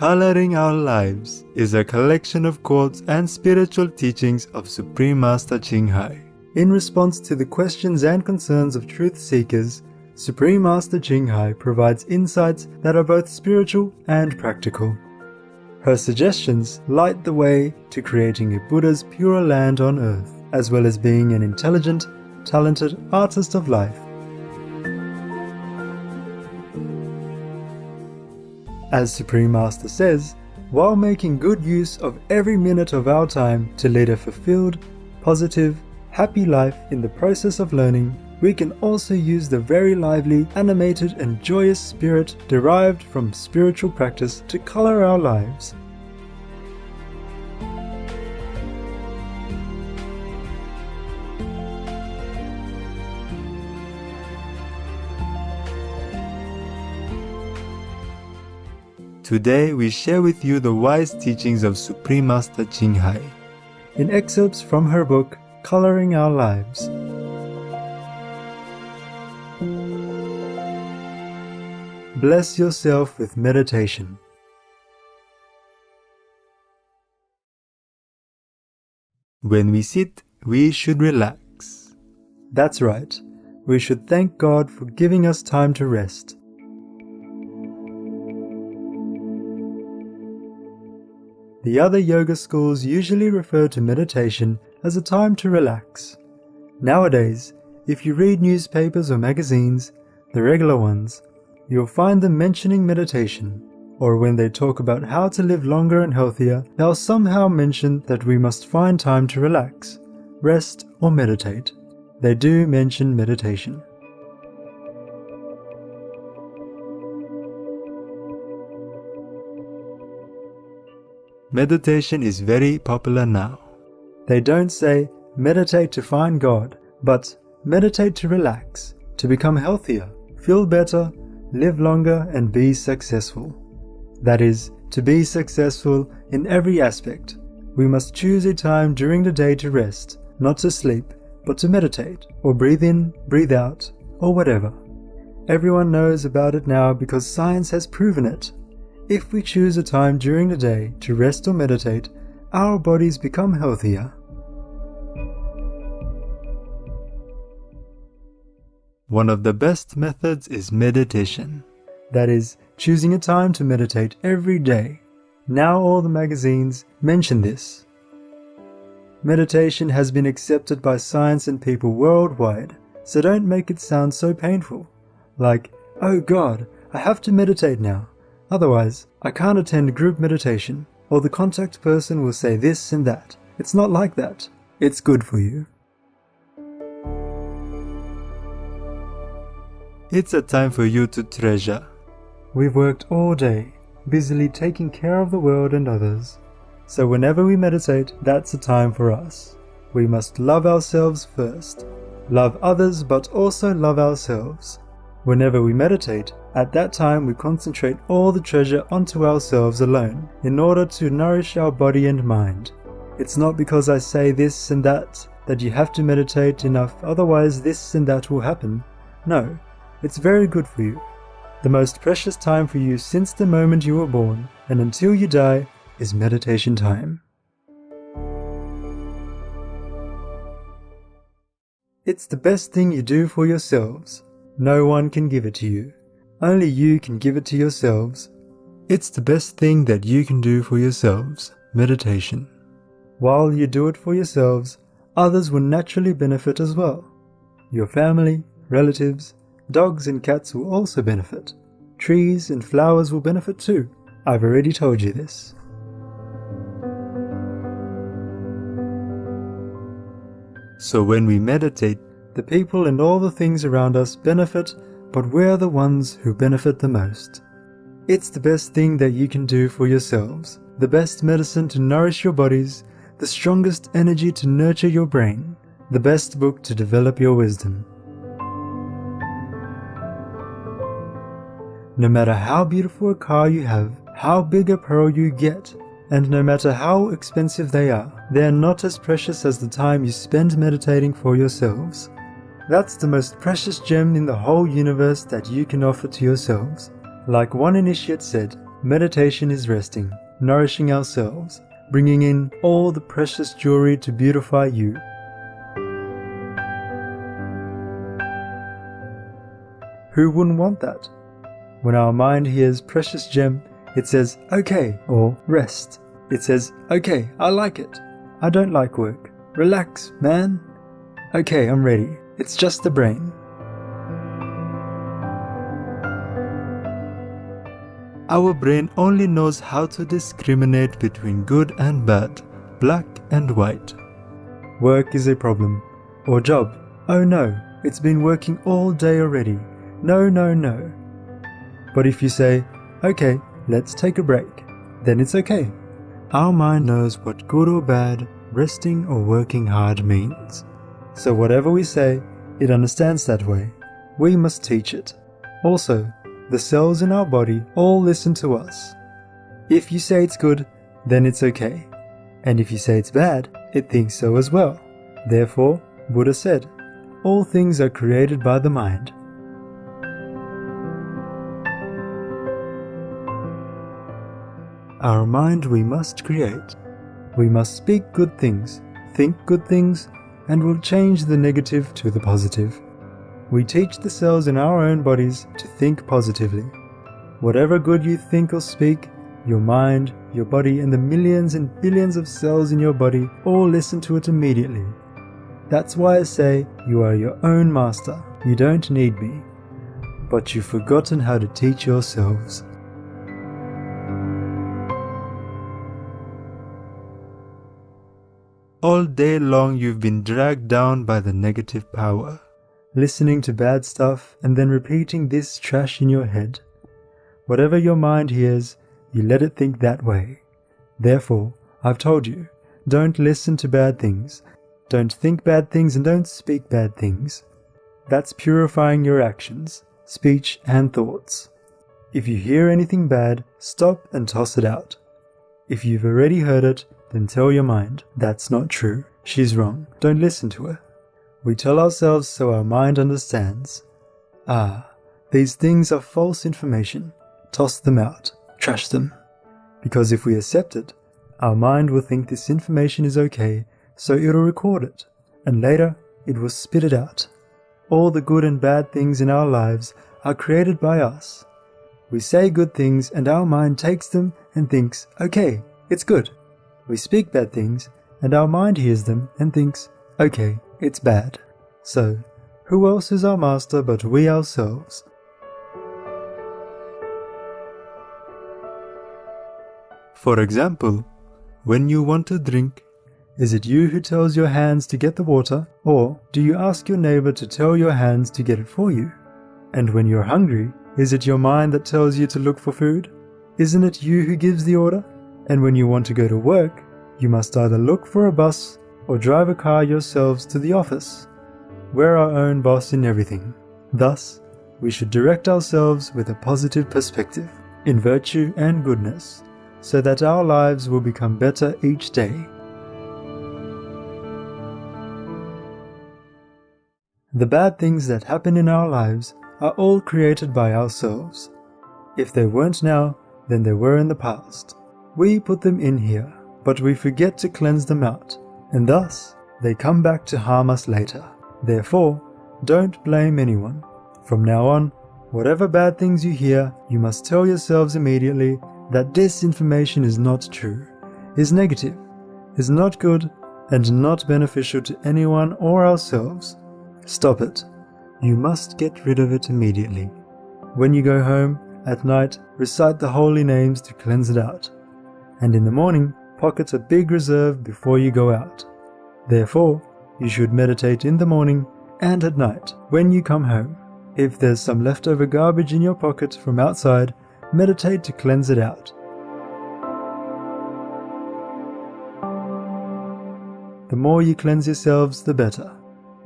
Coloring Our Lives is a collection of quotes and spiritual teachings of Supreme Master Ching Hai. In response to the questions and concerns of truth seekers, Supreme Master Ching Hai provides insights that are both spiritual and practical. Her suggestions light the way to creating a Buddha's pure land on earth, as well as being an intelligent, talented artist of life. As Supreme Master says, while making good use of every minute of our time to lead a fulfilled, positive, happy life in the process of learning, we can also use the very lively, animated and joyous spirit derived from spiritual practice to color our lives. Today we share with you the wise teachings of Supreme Master Ching Hai in excerpts from her book, Coloring Our Lives. Bless yourself with meditation. When we sit, we should relax. That's right. We should thank God for giving us time to rest. The other yoga schools usually refer to meditation as a time to relax. Nowadays, if you read newspapers or magazines, the regular ones, you'll find them mentioning meditation, or when they talk about how to live longer and healthier, they'll somehow mention that we must find time to relax, rest or meditate. They do mention meditation. Meditation is very popular now. They don't say meditate to find God, but meditate to relax, to become healthier, feel better, live longer and be successful. That is, to be successful in every aspect. We must choose a time during the day to rest, not to sleep, but to meditate, or breathe in, breathe out, or whatever. Everyone knows about it now because science has proven it. If we choose a time during the day to rest or meditate, our bodies become healthier. One of the best methods is meditation. That is, choosing a time to meditate every day. Now all the magazines mention this. Meditation has been accepted by science and people worldwide, so don't make it sound so painful. Like, oh God, I have to meditate now. Otherwise, I can't attend group meditation, or the contact person will say this and that. It's not like that. It's good for you. It's a time for you to treasure. We've worked all day, busily taking care of the world and others. So whenever we meditate, that's a time for us. We must love ourselves first. Love others, but also love ourselves. Whenever we meditate, at that time we concentrate all the treasure onto ourselves alone, in order to nourish our body and mind. It's not because I say this and that you have to meditate enough, otherwise this and that will happen. No, it's very good for you. The most precious time for you since the moment you were born, and until you die, is meditation time. It's the best thing you do for yourselves. No one can give it to you. Only you can give it to yourselves. It's the best thing that you can do for yourselves, meditation. While you do it for yourselves, others will naturally benefit as well. Your family, relatives, dogs and cats will also benefit. Trees and flowers will benefit too. I've already told you this. So when we meditate, the people and all the things around us benefit, but we're the ones who benefit the most. It's the best thing that you can do for yourselves, the best medicine to nourish your bodies, the strongest energy to nurture your brain, the best book to develop your wisdom. No matter how beautiful a car you have, how big a pearl you get, and no matter how expensive they are not as precious as the time you spend meditating for yourselves. That's the most precious gem in the whole universe that you can offer to yourselves. Like one initiate said, Meditation is resting, nourishing ourselves, bringing in all the precious jewelry to beautify you. Who wouldn't want that? When our mind hears precious gem, it says, okay, or rest. It says, okay, I like it. I don't like work. Relax, man. Okay, I'm ready. It's just the brain. Our brain only knows how to discriminate between good and bad, black and white. Work is a problem. Or job. Oh no, it's been working all day already. No, no, no. But if you say, okay, let's take a break, then it's okay. Our mind knows what good or bad, resting or working hard means. So whatever we say, it understands that way. We must teach it. Also, the cells in our body all listen to us. If you say it's good, then it's okay. And if you say it's bad, it thinks so as well. Therefore, Buddha said, all things are created by the mind. Our mind we must create. We must speak good things, think good things, and will change the negative to the positive. We teach the cells in our own bodies to think positively. Whatever good you think or speak, your mind, your body, and the millions and billions of cells in your body all listen to it immediately. That's why I say you are your own master. You don't need me. But you've forgotten how to teach yourselves. All day long you've been dragged down by the negative power, listening to bad stuff and then repeating this trash in your head. Whatever your mind hears, you let it think that way. Therefore, I've told you, don't listen to bad things, don't think bad things, and don't speak bad things. That's purifying your actions, speech and thoughts. If you hear anything bad, stop and toss it out. If you've already heard it, then tell your mind, that's not true, she's wrong, don't listen to her. We tell ourselves so our mind understands. These things are false information. Toss them out, trash them. Because if we accept it, our mind will think this information is okay, so it'll record it, and later it will spit it out. All the good and bad things in our lives are created by us. We say good things and our mind takes them and thinks, okay, it's good. We speak bad things and our mind hears them and thinks, okay, it's bad. So, who else is our master but we ourselves? For example, when you want to drink, is it you who tells your hands to get the water, or do you ask your neighbor to tell your hands to get it for you? And when you're hungry, is it your mind that tells you to look for food? Isn't it you who gives the order? And when you want to go to work, you must either look for a bus or drive a car yourselves to the office. We're our own boss in everything. Thus, we should direct ourselves with a positive perspective, in virtue and goodness, so that our lives will become better each day. The bad things that happen in our lives are all created by ourselves. If they weren't now, then they were in the past. We put them in here, but we forget to cleanse them out, and thus they come back to harm us later. Therefore, don't blame anyone. From now on, whatever bad things you hear, you must tell yourselves immediately that this information is not true, is negative, is not good, and not beneficial to anyone or ourselves. Stop it. You must get rid of it immediately. When you go home, at night, recite the holy names to cleanse it out. And in the morning, pocket a big reserve before you go out. Therefore, you should meditate in the morning and at night when you come home. If there's some leftover garbage in your pocket from outside, meditate to cleanse it out. The more you cleanse yourselves, the better.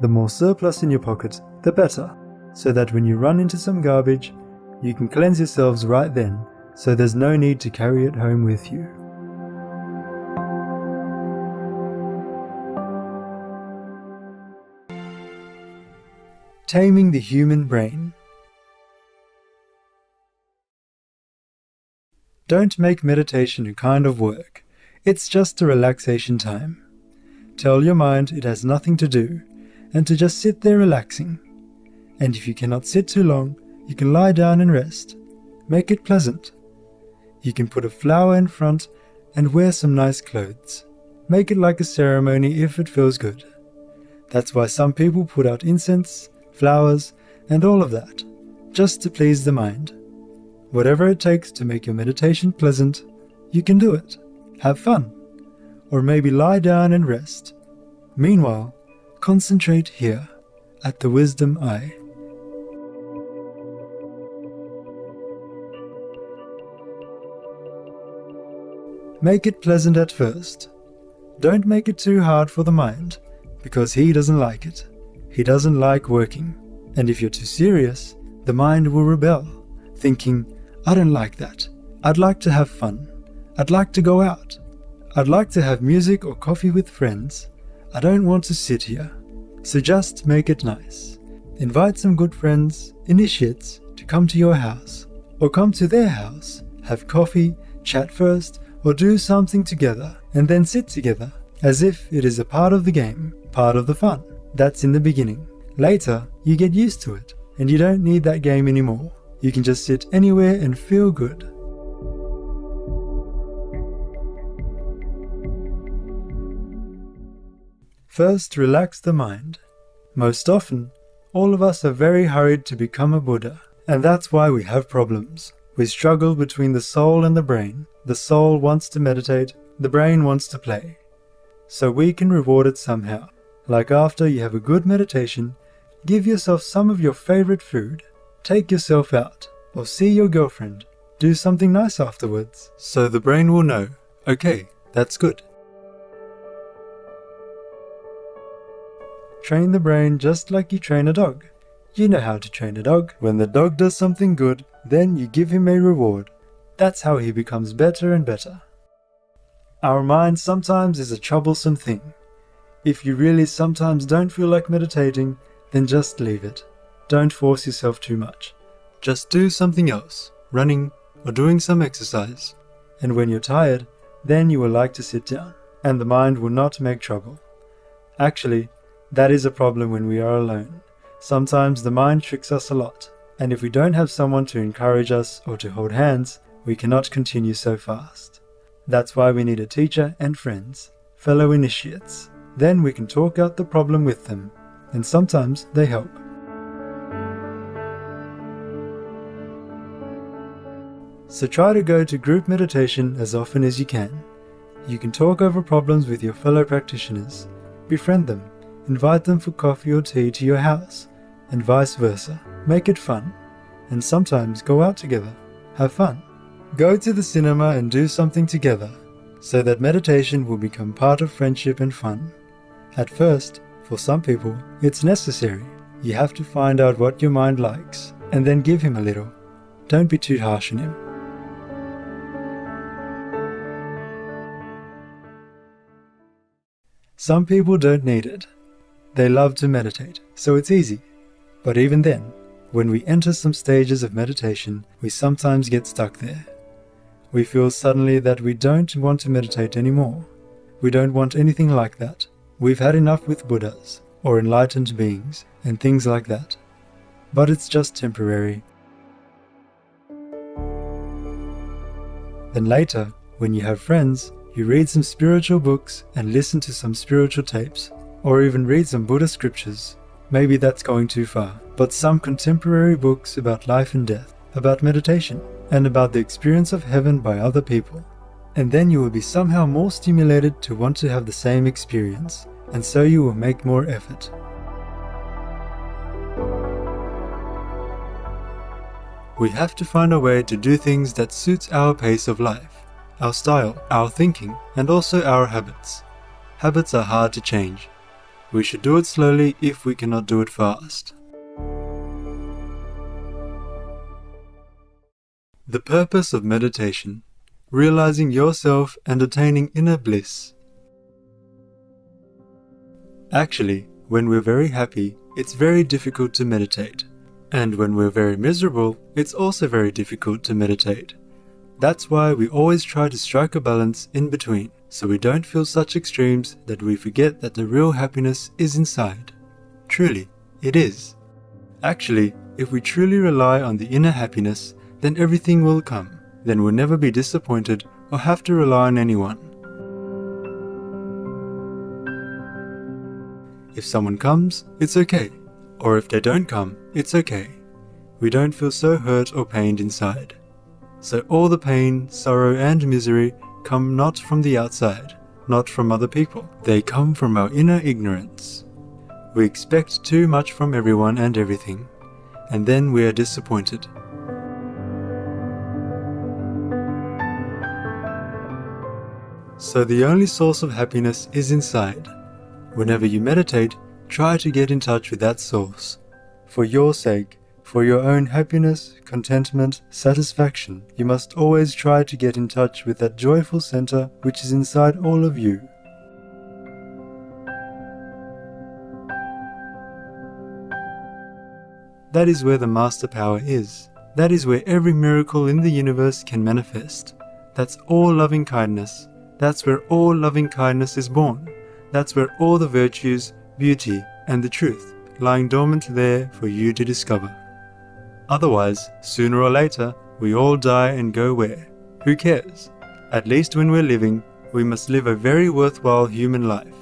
The more surplus in your pocket, the better, so that when you run into some garbage, you can cleanse yourselves right then, so there's no need to carry it home with you. Taming the human brain. Don't make meditation a kind of work. It's just a relaxation time. Tell your mind it has nothing to do, and to just sit there relaxing. And if you cannot sit too long, you can lie down and rest. Make it pleasant. You can put a flower in front and wear some nice clothes. Make it like a ceremony if it feels good. That's why some people put out incense, flowers, and all of that, just to please the mind. Whatever it takes to make your meditation pleasant, you can do it. Have fun. Or maybe lie down and rest. Meanwhile, concentrate here, at the wisdom eye. Make it pleasant at first. Don't make it too hard for the mind, because he doesn't like it. He doesn't like working. And if you're too serious, the mind will rebel, thinking, I don't like that. I'd like to have fun. I'd like to go out. I'd like to have music or coffee with friends. I don't want to sit here. So just make it nice. Invite some good friends, initiates, to come to your house, or come to their house, have coffee, chat first, or do something together, and then sit together, as if it is a part of the game, part of the fun. That's in the beginning. Later, you get used to it, and you don't need that game anymore. You can just sit anywhere and feel good. First, relax the mind. Most often, all of us are very hurried to become a Buddha, and that's why we have problems. We struggle between the soul and the brain. The soul wants to meditate, the brain wants to play. So we can reward it somehow. Like after you have a good meditation, give yourself some of your favorite food. Take yourself out, or see your girlfriend. Do something nice afterwards. So the brain will know, okay, that's good. Train the brain just like you train a dog. You know how to train a dog. When the dog does something good, then you give him a reward. That's how he becomes better and better. Our mind sometimes is a troublesome thing. If you really sometimes don't feel like meditating, then just leave it. Don't force yourself too much. Just do something else, running or doing some exercise. And when you're tired, then you will like to sit down, and the mind will not make trouble. Actually, that is a problem when we are alone. Sometimes the mind tricks us a lot, and if we don't have someone to encourage us or to hold hands, we cannot continue so fast. That's why we need a teacher and friends, fellow initiates. Then we can talk out the problem with them, and sometimes they help. So try to go to group meditation as often as you can. You can talk over problems with your fellow practitioners, befriend them, invite them for coffee or tea to your house, and vice versa. Make it fun, and sometimes go out together. Have fun. Go to the cinema and do something together, so that meditation will become part of friendship and fun. At first, for some people, it's necessary. You have to find out what your mind likes, and then give him a little. Don't be too harsh on him. Some people don't need it. They love to meditate, so it's easy. But even then, when we enter some stages of meditation, we sometimes get stuck there. We feel suddenly that we don't want to meditate anymore. We don't want anything like that. We've had enough with Buddhas, or enlightened beings, and things like that. But it's just temporary. Then later, when you have friends, you read some spiritual books and listen to some spiritual tapes, or even read some Buddha scriptures. Maybe that's going too far, but some contemporary books about life and death, about meditation, and about the experience of heaven by other people. And then you will be somehow more stimulated to want to have the same experience, and so you will make more effort. We have to find a way to do things that suits our pace of life, our style, our thinking, and also our habits. Habits are hard to change. We should do it slowly if we cannot do it fast. The purpose of meditation: realizing yourself and attaining inner bliss. Actually, when we're very happy, it's very difficult to meditate. And when we're very miserable, it's also very difficult to meditate. That's why we always try to strike a balance in between, so we don't feel such extremes that we forget that the real happiness is inside. Truly, it is. Actually, if we truly rely on the inner happiness, then everything will come. Then we'll never be disappointed or have to rely on anyone. If someone comes, it's okay. Or if they don't come, it's okay. We don't feel so hurt or pained inside. So all the pain, sorrow and misery come not from the outside, not from other people. They come from our inner ignorance. We expect too much from everyone and everything, and then we are disappointed. So the only source of happiness is inside. Whenever you meditate, try to get in touch with that source. For your sake, for your own happiness, contentment, satisfaction, you must always try to get in touch with that joyful center which is inside all of you. That is where the master power is. That is where every miracle in the universe can manifest. That's all loving kindness. That's where all loving kindness is born. That's where all the virtues, beauty, and the truth lying dormant there for you to discover. Otherwise, sooner or later, we all die and go where? Who cares? At least when we're living, we must live a very worthwhile human life.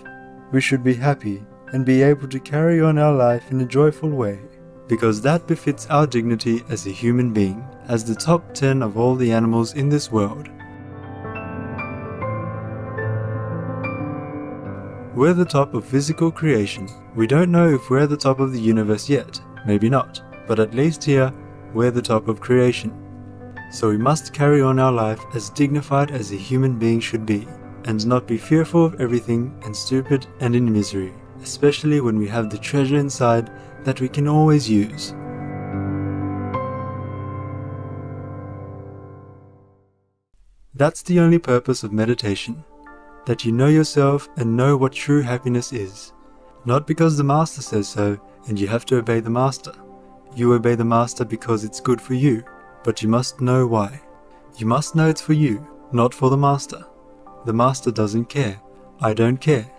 We should be happy and be able to carry on our life in a joyful way, because that befits our dignity as a human being, as the top 10 of all the animals in this world. We're the top of physical creation. We don't know if we're the top of the universe yet, maybe not, but at least here, we're the top of creation. So we must carry on our life as dignified as a human being should be, and not be fearful of everything and stupid and in misery, especially when we have the treasure inside that we can always use. That's the only purpose of meditation. That you know yourself and know what true happiness is. Not because the master says so and you have to obey the master. You obey the master because it's good for you, but you must know why. You must know it's for you, not for the master. The master doesn't care. I don't care.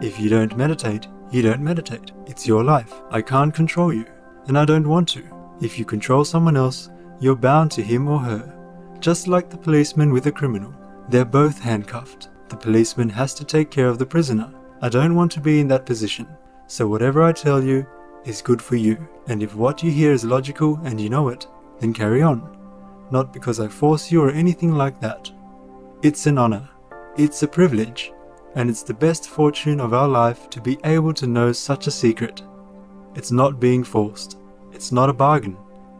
If you don't meditate, you don't meditate. It's your life. I can't control you, and I don't want to. If you control someone else, you're bound to him or her. Just like the policeman with a criminal. They're both handcuffed. The policeman has to take care of the prisoner. I don't want to be in that position. So whatever I tell you is good for you. And if what you hear is logical and you know it, then carry on. Not because I force you or anything like that. It's an honor. It's a privilege. And it's the best fortune of our life to be able to know such a secret. It's not being forced. It's not a bargain.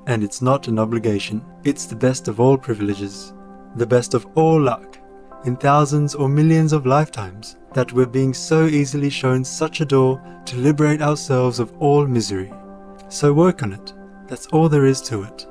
And it's not an obligation. It's the best of all privileges, the best of all luck, in thousands or millions of lifetimes, that we're being so easily shown such a door to liberate ourselves of all misery. So work on it. That's all there is to it.